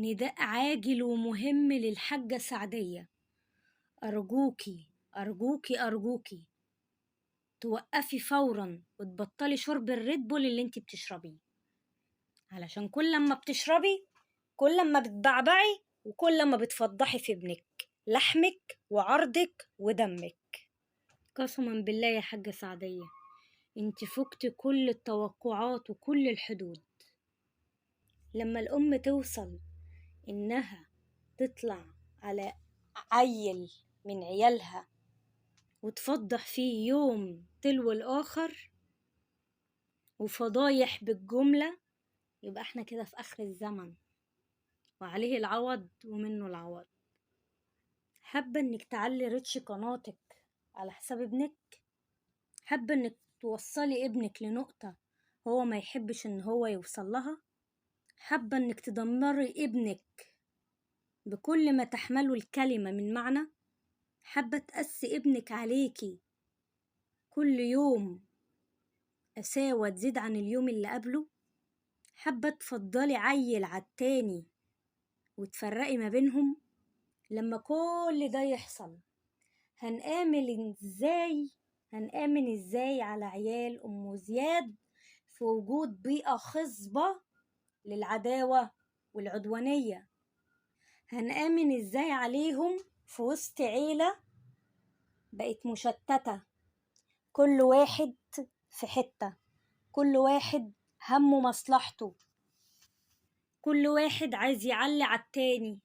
نداء عاجل ومهم للحاجة سعدية. أرجوكي أرجوكي أرجوكي توقفي فورا وتبطلي شرب الريد بول اللي انتي بتشربيه، علشان كل ما بتشربي كل ما بتبعبعي وكل ما بتفضحي في ابنك، لحمك وعرضك ودمك. قسما بالله يا حاجة سعدية، انتي فوقتي كل التوقعات وكل الحدود. لما الأم توصل إنها تطلع على عيل من عيالها وتفضح فيه يوم تلو الآخر وفضايح بالجملة، يبقى احنا كده في آخر الزمن وعليه العوض ومنه العوض. حابة انك تعلي ريتش قناتك على حساب ابنك؟ حابة انك توصلي ابنك لنقطة هو ما يحبش ان هو يوصل لها؟ حابة انك تدمري ابنك بكل ما تحمله الكلمة من معنى؟ حابة تقسي ابنك عليكي كل يوم قساوة تزيد عن اليوم اللي قبله؟ حابة تفضلي عيل عالتاني وتفرقي ما بينهم؟ لما كل ده يحصل هنآمن ازاي على عيال أم زياد في وجود بيئة خصبة للعداوة والعدوانية؟ هنآمن ازاي عليهم في وسط عيلة بقت مشتتة، كل واحد في حتة، كل واحد همه مصلحته، كل واحد عايز يعلي على التاني،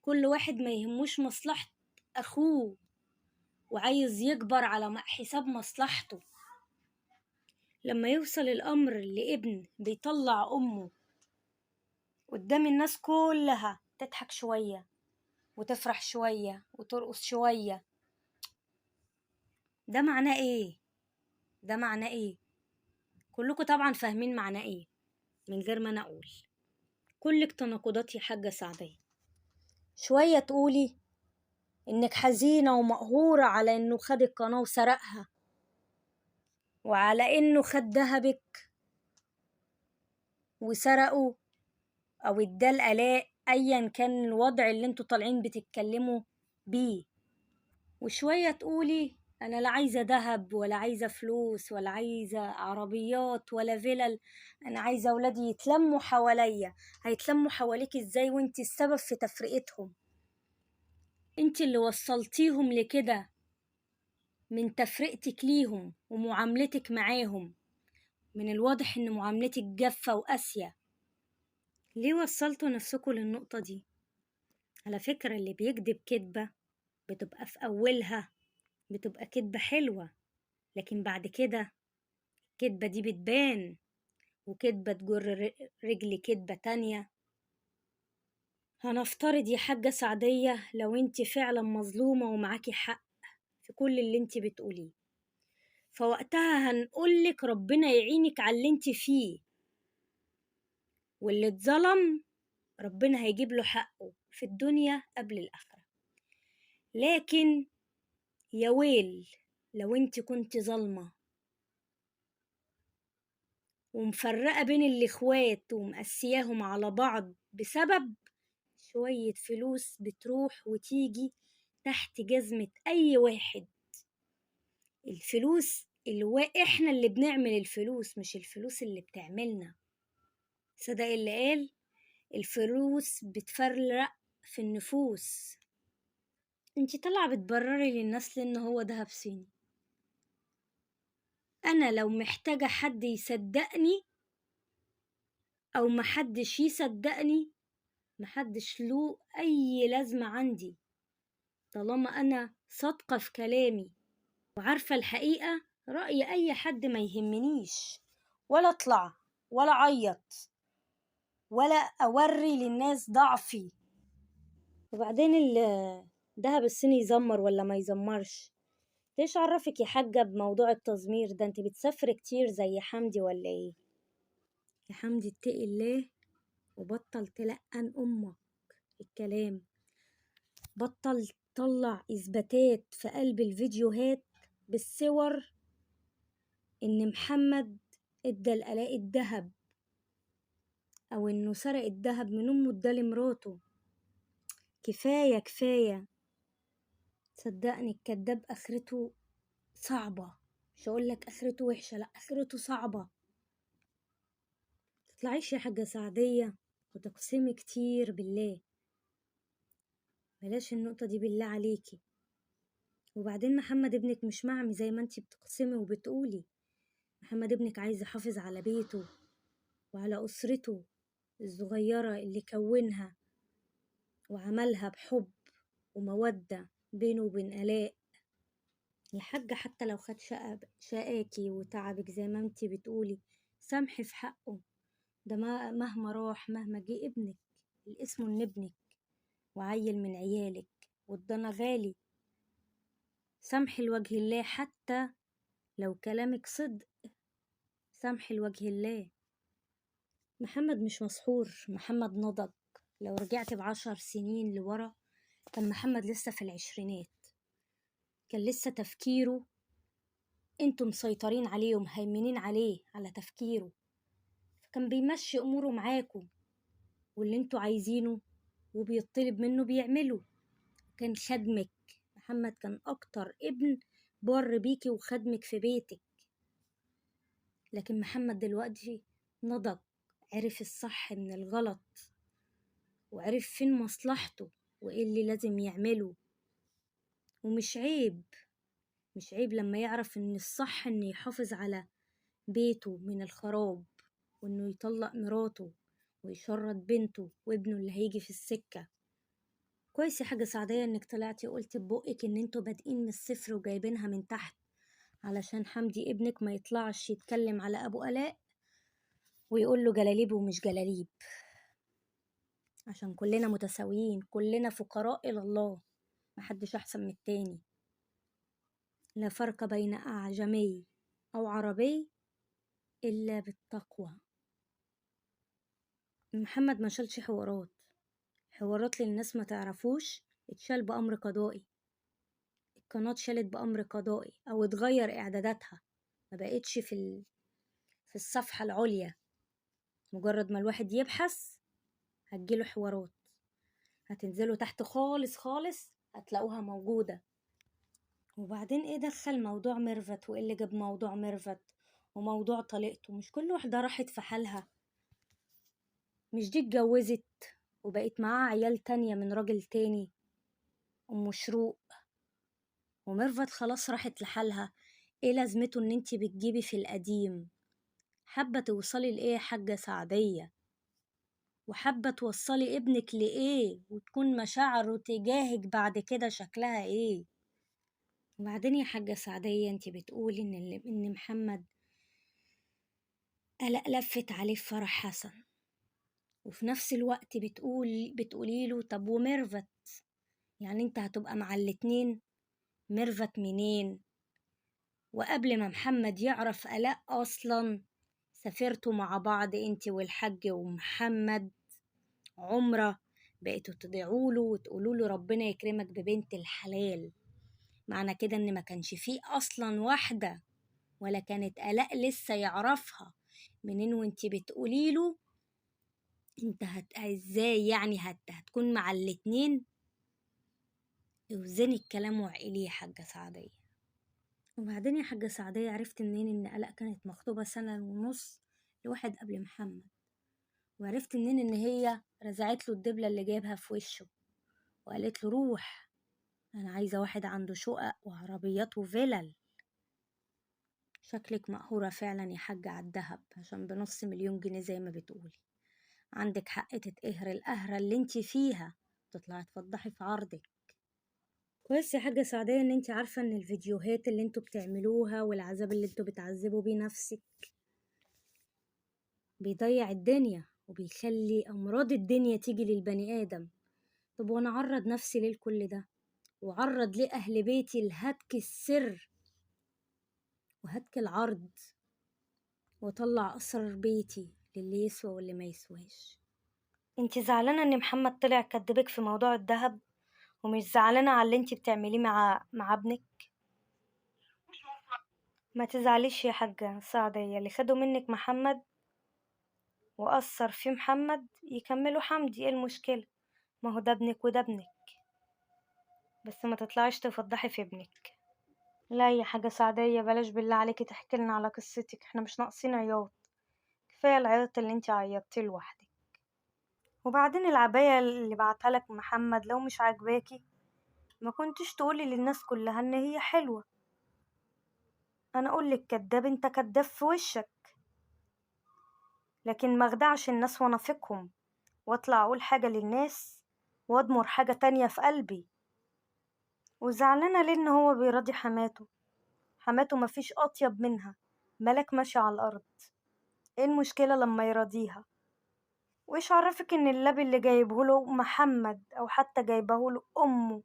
كل واحد ما يهموش مصلحة أخوه وعايز يكبر على حساب مصلحته؟ لما يوصل الأمر لابن بيطلع أمه قدام الناس كلها تضحك شوية وتفرح شوية وترقص شوية، ده معناه ايه؟ ده معناه ايه؟ كلكم طبعا فاهمين معناه ايه من غير ما انا اقول. كلك تناقضات يا حاجة سعدية. شوية تقولي انك حزينة ومقهورة على انه خد القناة وسرقها، وعلى انه خد دهبك وسرقه او اداه الآلاء، ايا كان الوضع اللي انتوا طالعين بتتكلموا بيه. وشوية تقولي انا لا عايزة دهب ولا عايزة فلوس ولا عايزة عربيات ولا فلل، انا عايزة اولادي يتلموا حواليا. هيتلموا حواليك ازاي وانتي السبب في تفرقتهم؟ انتي اللي وصلتيهم لكده من تفرقتك ليهم ومعاملتك معاهم. من الواضح ان معاملتك جافة وقاسية. ليه وصلتوا نفسكوا للنقطة دي؟ على فكرة اللي بيكذب كذبة بتبقى في أولها بتبقى كذبة حلوة، لكن بعد كده الكذبة دي بتبان وكذبة تجر رجل كذبة تانية. هنفترض يا حاجة سعدية لو انتي فعلا مظلومة ومعاكي حق في كل اللي انتي بتقوليه، فوقتها هنقولك ربنا يعينك على اللي انتي فيه، واللي اتظلم ربنا هيجيب له حقه في الدنيا قبل الآخرة. لكن يا ويل لو انت كنت ظالمة ومفرقة بين الاخوات ومقسياهم على بعض بسبب شوية فلوس بتروح وتيجي تحت جزمة اي واحد. الفلوس احنا اللي بنعمل الفلوس، مش الفلوس اللي بتعملنا. صدق اللي قال الفلوس بتفرق في النفوس. انتي طالعة بتبرري للناس لان هو دهب صيني. انا لو محتاجة حد يصدقني او محدش يصدقني، محدش له اي لازمة عندي طالما انا صادقة في كلامي وعارفة الحقيقة. رأي اي حد ما يهمنيش، ولا اطلع ولا عيط ولا اوري للناس ضعفي. وبعدين الدهب الصيني يزمر ولا ما يزمرش؟ ليش عرفك يا حاجة بموضوع التزمير ده؟ انت بتسافري كتير زي حمدي ولا ايه؟ يا حمدي اتقي الله وبطل تلقن امك الكلام. بطل تطلع اثباتات في قلب الفيديوهات بالصور ان محمد ادى الآلاء الذهب أو إنه سرق الدهب من أمه اداه لمراته. كفاية كفاية. صدقني الكداب آخرته صعبة، مش هقولك آخرته وحشة، لأ آخرته صعبة. متطلعيش يا حاجة سعدية وتقسمي كتير بالله، بلاش النقطة دي بالله عليكي. وبعدين محمد ابنك مش معمي زي ما انتي بتقسمي وبتقولي. محمد ابنك عايز يحافظ على بيته وعلى أسرته الصغيرة اللي كونها وعملها بحب ومودة بينه وبين آلاء. الحاج حتى لو خد شقاكي وتعبك زي ما انتي بتقولي، سامحي في حقه. ده مهما راح مهما جه ابنك، الاسم ان ابنك وعيل من عيالك، والضنا غالي. سامحي لوجه الله، حتى لو كلامك صدق سامحي لوجه الله. محمد مش مسحور، محمد نضج. لو رجعت ب10 سنين لورا كان محمد لسه في العشرينات، كان لسه تفكيره انتوا مسيطرين عليه ومهيمنين عليه على تفكيره، فكان بيمشي اموره معاكم واللي انتوا عايزينه وبيطلب منه بيعمله. كان خدمك. محمد كان اكتر ابن بر بيكي وخدمك في بيتك. لكن محمد دلوقتي نضج، عرف الصح من الغلط، وعرف فين مصلحته وايه اللي لازم يعمله. ومش عيب، مش عيب لما يعرف ان الصح انه يحافظ على بيته من الخراب، وانه يطلق مراته ويشرد بنته وابنه اللي هيجي في السكة. كويس يا حاجة سعدية انك طلعتي وقلتي ببقك ان انتوا بادئين من الصفر وجايبينها من تحت، علشان حمدي ابنك ما يطلعش يتكلم على ابو آلاء ويقول له جلاليب ومش جلاليب. عشان كلنا متساويين، كلنا فقراء إلى الله، محدش أحسن من التاني. لا فرق بين أعجمي أو عربي إلا بالتقوى. محمد ما شالش حوارات للناس ما تعرفوش، اتشال بأمر قضائي. القناة اتشالت بأمر قضائي أو اتغير إعداداتها، ما بقتش في الصفحة العليا. مجرد ما الواحد يبحث هتجيله حوارات، هتنزلوا تحت خالص خالص هتلاقوها موجودة. وبعدين ايه دخل موضوع ميرفت وايه اللي جاب موضوع ميرفت وموضوع طليقته؟ مش كل واحدة راحت في حالها؟ مش دي اتجوزت وبقت معاها عيال تانية من راجل تاني، ام شروق، وميرفت خلاص راحت لحالها. ايه لازمته ان انتي بتجيبي في القديم؟ حابة توصلي لايه يا حاجة سعدية؟ وحابة توصلي ابنك لايه؟ وتكون مشاعره تجاهك بعد كده شكلها ايه؟ وبعدين يا حاجة سعدية انتي بتقولي ان محمد قلق لفت عليه في فرح حسن، وفي نفس الوقت بتقولي له طب وميرفت؟ يعني انت هتبقى مع الاتنين؟ ميرفت منين؟ وقبل ما محمد يعرف آلاء اصلا سافرتوا مع بعض انت والحاج ومحمد عمرة، بقيتوا تدعوا له وتقولوا له ربنا يكرمك ببنت الحلال. معنى كده ان ما كانش فيه اصلا واحدة، ولا كانت آلاء لسه يعرفها منين وانت بتقولي له انت ازاي يعني هتكون مع الاتنين؟ اوزني الكلام وعقلي يا حاجة سعدية. وبعدين يا حاجة سعدية، عرفت منين ان آلاء كانت مخطوبة 1.5 سنة لواحد قبل محمد؟ وعرفت منين ان هي رزعت له الدبلة اللي جايبها في وشه وقالت له روح انا عايزة واحد عنده شقق وعربيات وفلل؟ شكلك مقهورة فعلا يا حاجة على الدهب عشان ب500,000 جنيه زي ما بتقولي. عندك حق تتقهر القهرة اللي انت فيها، تطلعي تفضحي في عرضك. كويس يا حاجة سعدية ان انت عارفة ان الفيديوهات اللي انتوا بتعملوها والعذاب اللي انتوا بتعذبوا بيه نفسك بيضيع الدنيا وبيخلي امراض الدنيا تيجي للبني ادم. طب وانا اعرض نفسي ليه لكل ده؟ وعرض ليه اهل بيتي لهتك السر وهتك العرض، واطلع اسرار بيتي للي يسوى واللي ما يسواش؟ انت زعلانة ان محمد طلع كدبك في موضوع الذهب، ومش زعلانة على اللي انت بتعمليه مع ابنك؟ ما تزعليش يا حاجة سعدية، اللي خدوا منك محمد وأثر في محمد يكملوا حمدي، ايه المشكلة؟ ما هو ده ابنك وده ابنك. بس ما تطلعيش تفضحي في ابنك. لا يا حاجة سعدية، بلاش بالله عليكي تحكي لنا على قصتك، احنا مش ناقصين عياط. كفاية العياط اللي انتي عيطتيه لوحدك. وبعدين العباية اللي بعتها لك محمد لو مش عاجباكي ما كنتش تقولي للناس كلها ان هي حلوة. انا اقولك كداب، انت كداب في وشك. لكن ما اخدعش الناس وانافقهم واطلع اقول حاجة للناس واضمر حاجة تانية في قلبي. وزعلانة ليه ان هو بيراضي حماته؟ حماته مفيش اطيب منها، ملاك ماشي على الارض. ايه المشكلة لما يراضيها؟ وايش عرفك ان اللبن اللي جايبهوله محمد او حتى جايبهوله امه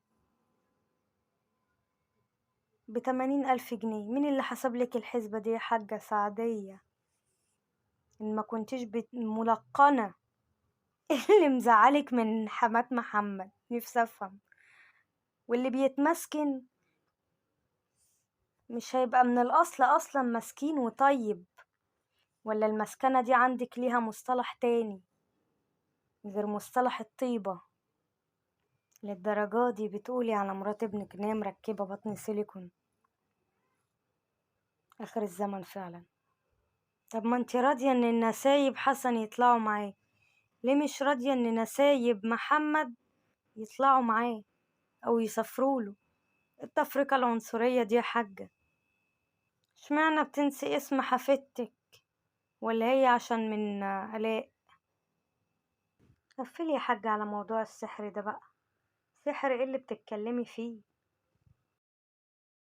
ب80,000 جنيه؟ مين اللي حسب لك الحسبة دي يا حاجة سعدية؟ ان ما كنتش ملقنة. إيه اللي مزعلك من حمات محمد؟ نفسي افهم. واللي بيتمسكن مش هيبقى من الاصل اصلا مسكين وطيب؟ ولا المسكنة دي عندك ليها مصطلح تاني غير مصطلح الطيبة؟ للدرجة دي بتقولي على مرات ابنك ان هي مركبة بطن سيليكون؟ اخر الزمن فعلا. طب ما انت راضية ان النسايب حسن يطلعوا معاه، ليه مش راضية ان نسايب محمد يطلعوا معاه او يسافروله؟ التفرقة العنصرية دي يا حاجة. اشمعنى بتنسي اسم حفيدتك؟ ولا هي عشان من آلاء؟ قفلي يا حاجة على موضوع السحر ده بقى. سحر ايه اللي بتتكلمي فيه؟